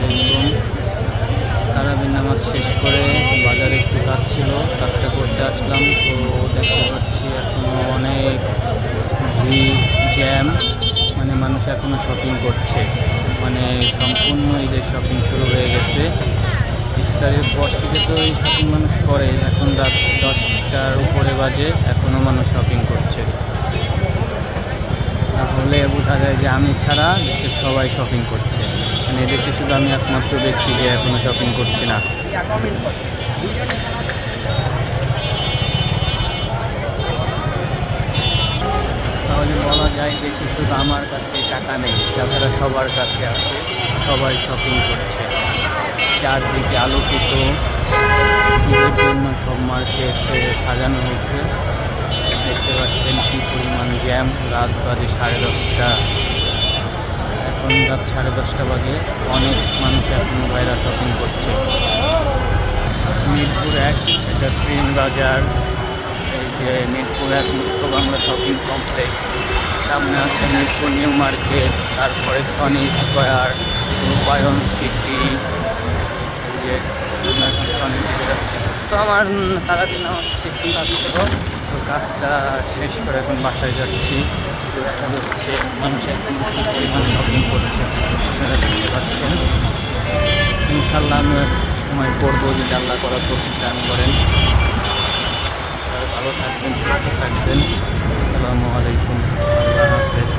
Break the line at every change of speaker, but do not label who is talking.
আলাইকুম। তারাবির নামাজ শেষ করে বাজারে একটু কাজ ছিল, কাজটা করতে আসলাম। তো দেখতে পাচ্ছি এখনও অনেক ভিড়, জ্যাম, মানে মানুষ এখনও শপিং করছে। মানে সম্পূর্ণ ঈদের শপিং শুরু হয়ে গেছে। ইফতারের পর থেকে তো এই শপিং মানুষ করে, এখন রাত 10টার উপরে বাজে, এখনও মানুষ শপিং করছে। তাহলে বোঝা যায় যে আমি ছাড়া দেশের সবাই শপিং করছে। মানে দেশে শুধু আমি একমাত্র ব্যক্তি যে এখনও শপিং করছি না। তাহলে বলা যায় দেশে শুধু আমার কাছে টাকা নেই, তাছাড়া সবার কাছে আছে, সবাই শপিং করছে। চারদিকে আলোকিত, ঈদের জন্য সব মার্কেট সাজানো হয়েছে। দেখতে পাচ্ছেন কী পরিমাণ জ্যাম। রাত বাজে 10:30। এখন রাত 10:30 বাজে, অনেক মানুষ এখনও বাইরে শপিং করছে। মিরপুর 1 এটা ট্রেন বাজার, এই যে মিরপুর 1 মুক্ত বাংলা শপিং কমপ্লেক্স, সামনে আছে মিরপুর নিউ মার্কেট, তারপরে সনি স্কোয়ার, রূপায়ণ সিটি, এই যে সনি সিটি যাচ্ছে। তো আমার তারাবির নামাজ একটু কাজ ছিল, তো কাজটা শেষ করে এখন বাসায় যাচ্ছি। তো দেখা যাচ্ছে মানুষ এখন কী পরিমাণ শপিং করছে আপনারা দেখতে পাচ্ছেন। ইনশাল্লাহ আমি এক সময় করবো যদি আল্লাহ করার তৌফিক দান করেন। ভালো থাকবেন, সুস্থ থাকবেন। আসসালামু আলাইকুম, আল্লাহ হাফেজ।